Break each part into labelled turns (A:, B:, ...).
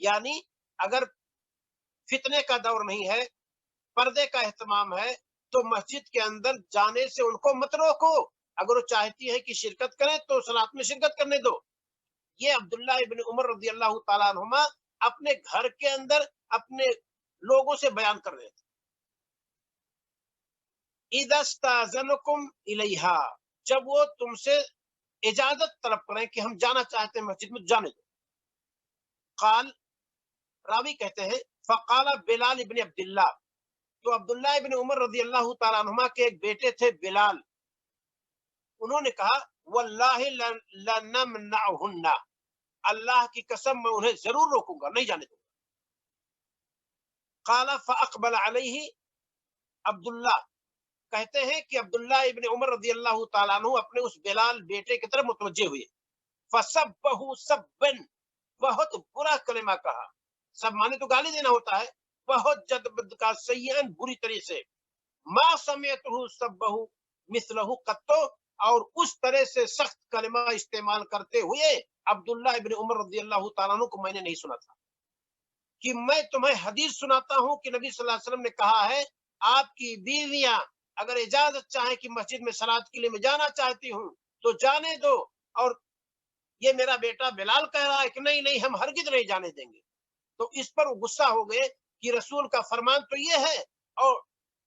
A: یعنی اگر فتنے کا دور نہیں ہے، پردے کا اہتمام ہے، تو مسجد کے اندر جانے سے ان کو مت روکو. اگر وہ چاہتی ہے کہ شرکت کریں تو صلاۃ میں شرکت کرنے دو. یہ عبداللہ ابن عمر رضی اللہ تعالیٰ عنہما اپنے گھر کے اندر اپنے لوگوں سے بیان کر رہے تھے. اذا استاذنکم الیہا، جب وہ تم سے اجازت طلب کریں کہ ہم جانا چاہتے ہیں مسجد میں، جانے دو. قال، راوی کہتے ہیں فقال بلال ابن عبداللہ، تو عبداللہ ابن عمر رضی اللہ تعالیٰ عنہما کے ایک بیٹے تھے بلال، انہوں نے کہا واللہ لنمنعہن، اللہ کی قسم میں انہیں ضرور روکوں گا، نہیں جانے دوں گا. قال فاقبل علیہ، عبداللہ کہتے ہیں کہ عبداللہ ابن عمر رضی اللہ تعالیٰ عنہ اپنے اس بلال بیٹے کی طرف متوجہ ہوئے. فسبہ سبا، بہت برا کلمہ کہا. سب مانے تو گالی دینا ہوتا ہے، بہت جد کا سیئن، بری طرح سے. ما سمعتہ سبہ مثلہ قط، اور اس طرح سے سخت کلمہ استعمال کرتے ہوئے عبداللہ ابن عمر رضی اللہ تعالیٰ عنہ کو میں نے نہیں سنا تھا. کہ میں تمہیں حدیث سناتا ہوں کہ نبی صلی اللہ علیہ وسلم نے کہا ہے آپ کی بیویاں اگر اجازت چاہیں کہ مسجد میں صلاۃ کے لیے میں جانا چاہتی ہوں تو جانے دو، اور یہ میرا بیٹا بلال کہہ رہا ہے کہ نہیں نہیں ہم ہرگز نہیں جانے دیں گے. تو اس پر وہ غصہ ہو گئے کہ رسول کا فرمان تو یہ ہے اور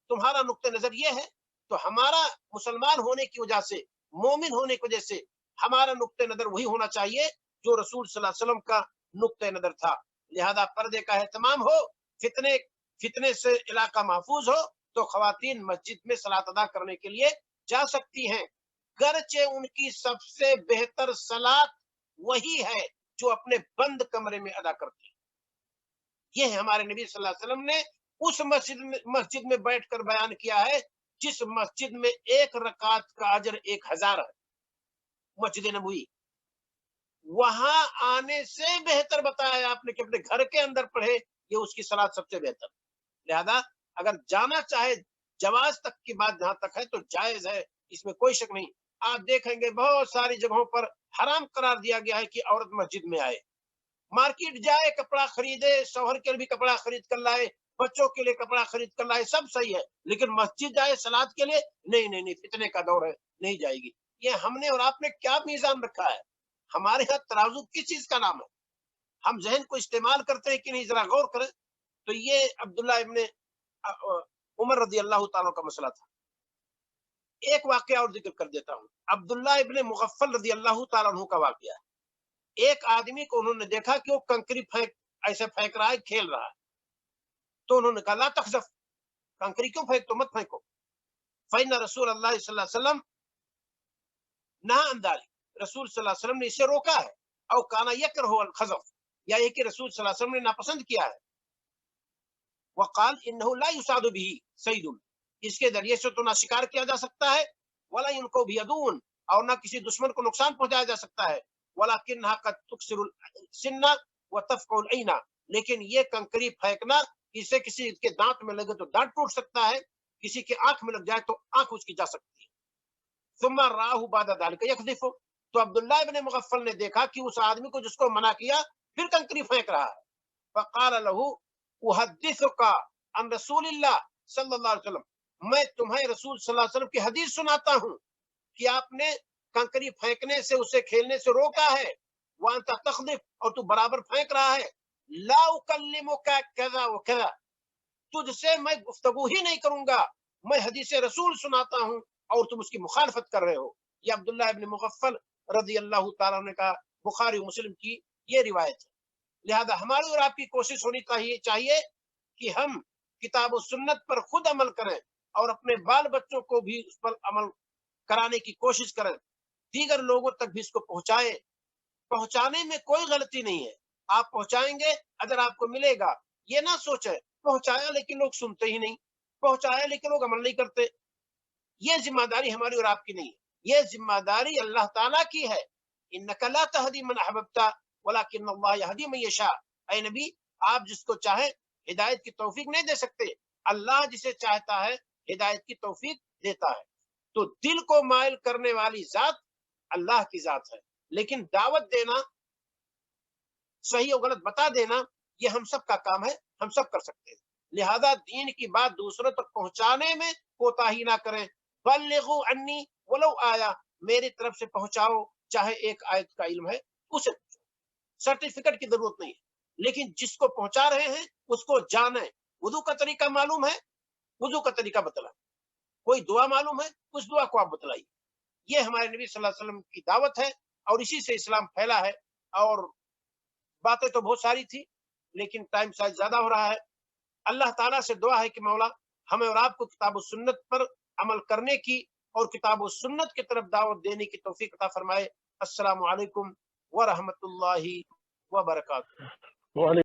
A: تمہارا نقطہ نظر یہ ہے. تو ہمارا مسلمان ہونے کی وجہ سے، مومن ہونے کی وجہ سے ہمارا نقطہ نظر وہی ہونا چاہیے جو رسول صلی اللہ علیہ وسلم کا نقطہ نظر تھا. لہذا پردے کا اہتمام ہو، فتنے سے علاقہ محفوظ ہو، تو خواتین مسجد میں صلاۃ ادا کرنے کے لیے جا سکتی ہیں، گرچہ ان کی سب سے بہتر صلاۃ وہی ہے جو اپنے بند کمرے میں ادا کرتی ہیں. یہ ہمارے نبی صلی اللہ علیہ وسلم نے اس مسجد میں بیٹھ کر بیان کیا ہے جس مسجد میں ایک رکعت کا اجر 1000 ہے، مسجد نبوی. وہاں آنے سے بہتر بتایا آپ نے کہ اپنے گھر کے اندر پڑھے، یہ اس کی صلاۃ سب سے بہتر. لہذا اگر جانا چاہے، جواز تک کی بات جہاں تک ہے تو جائز ہے، اس میں کوئی شک نہیں. آپ دیکھیں گے بہت ساری جگہوں پر حرام قرار دیا گیا ہے کہ عورت مسجد میں آئے. مارکیٹ جائے، کپڑا خریدے، شوہر کے لیے بھی کپڑا خرید کر لائے، بچوں کے لیے کپڑا خرید کر لائے، سب صحیح ہے، لیکن مسجد جائے صلاۃ کے لیے نہیں نہیں نہیں، فتنے کا دور ہے، نہیں جائے گی. یہ ہم نے اور آپ نے کیا میزان رکھا ہے؟ ہمارے ہاں ترازو کس چیز کا نام ہے؟ ہم ذہن کو استعمال کرتے ہیں کہ نہیں، ذرا غور کریں. تو یہ عبداللہ ابن عمر رضی اللہ تعالیٰ کا مسئلہ تھا. ایک واقعہ اور ذکر کر دیتا ہوں، عبداللہ ابن مغفل رضی اللہ تعالیٰ عنہ کا واقعہ ہے. ایک آدمی کو انہوں نے دیکھا کہ وہ کنکری ایسے پھینک رہا ہے، کھیل رہا ہے. تو انہوں نے کہا لا تخذف، کنکری کیوں پھینک تو مت پھینکو. فإن رسول اللہ صلی اللہ علیہ وسلم نہا عن ذلک، رسول صلی اللہ علیہ وسلم نے اسے روکا ہے. او کانا یکرہ الخذف، یا یہ کہ رسول صلی اللہ علیہ وسلم نے ناپسند کیا ہے. وقال انه لا يصاد به صید، اس کے ذریعے سے تو نہ شکار کیا جا سکتا ہے، ولا ينكو بيدون، اور نہ کسی دشمن کو نقصان پہنچایا جا سکتا ہے. ولكنها قد تكسر السن وتفقع العين، لیکن یہ کنکری پھینکنا، اسے کسی کے دانت میں لگے تو دانت ٹوٹ سکتا ہے، کسی کے آنکھ میں لگ جائے تو آنکھ اس کی جا سکتی ہے. ثم رآه بعد ذلك يقذف، تو عبداللہ ابن مغفل نے دیکھا کہ اس آدمی کو جس کو منع کیا پھر کنکری پھینک رہا ہے. فقال له احدثک عن رسول اللہ صلی اللہ علیہ وسلم، میں تمہیں رسول صلی اللہ علیہ وسلم کی حدیث سناتا ہوں کہ آپ نے کنکری پھینکنے سے، اسے کھیلنے سے روکا ہے. وانت تخذف، اور تو برابر پھینک رہا ہے. لا اکلمک کذا وکذا، تجھ سے میں گفتگو ہی نہیں کروں گا، میں حدیث رسول سناتا ہوں اور تم اس کی مخالفت کر رہے ہو. یہ عبداللہ ابن مغفل رضی اللہ تعالیٰ نے کہا، بخاری مسلم کی یہ روایت ہے. لہذا ہماری اور آپ کی کوشش ہونی چاہیے کہ ہم کتاب و سنت پر خود عمل کریں اور اپنے بال بچوں کو بھی اس پر عمل کرانے کی کوشش کریں، دیگر لوگوں تک بھی اس کو پہنچائیں. پہنچانے میں کوئی غلطی نہیں ہے، آپ پہنچائیں گے اگر آپ کو ملے گا. یہ نہ سوچیں پہنچایا لیکن لوگ سنتے ہی نہیں، پہنچایا لیکن لوگ عمل نہیں کرتے. یہ ذمہ داری ہماری اور آپ کی نہیں ہے، یہ ذمہ داری اللہ تعالیٰ کی ہے. انک لا تہدی من احببت ولکن اللہ یہدی من یشاء، اے نبی آپ جس کو چاہیں ہدایت کی توفیق نہیں دے سکتے، اللہ جسے چاہتا ہے ہدایت کی توفیق دیتا ہے. تو دل کو مائل کرنے والی ذات اللہ کی ذات ہے، لیکن دعوت دینا، صحیح اور غلط بتا دینا، یہ ہم سب کا کام ہے، ہم سب کر سکتے ہیں. لہذا دین کی بات دوسروں تک پہنچانے میں کوتاہی نہ کریں. بلغوا عنی ولو آیا، میری طرف سے پہنچاؤ چاہے ایک آیت کا علم ہے اسے. سرٹیفکیٹ کی ضرورت نہیں ہے، لیکن جس کو پہنچا رہے ہیں اس کو جانیں. وضو کا طریقہ معلوم ہے، وضو کا طریقہ بتلائیں. کوئی دعا معلوم ہے، اس دعا کو آپ بتلائیے. یہ ہمارے نبی صلی اللہ علیہ وسلم کی دعوت ہے اور اسی سے اسلام پھیلا ہے. اور باتیں تو بہت ساری تھی لیکن ٹائم شاید زیادہ ہو رہا ہے. اللہ تعالیٰ سے دعا ہے کہ مولا ہمیں اور آپ کو کتاب و سنت پر عمل کرنے کی اور کتاب و سنت کی طرف دعوت دینے کی توفیق عطا فرمائے. السلام علیکم ورحمۃ اللہ وبرکاتہ.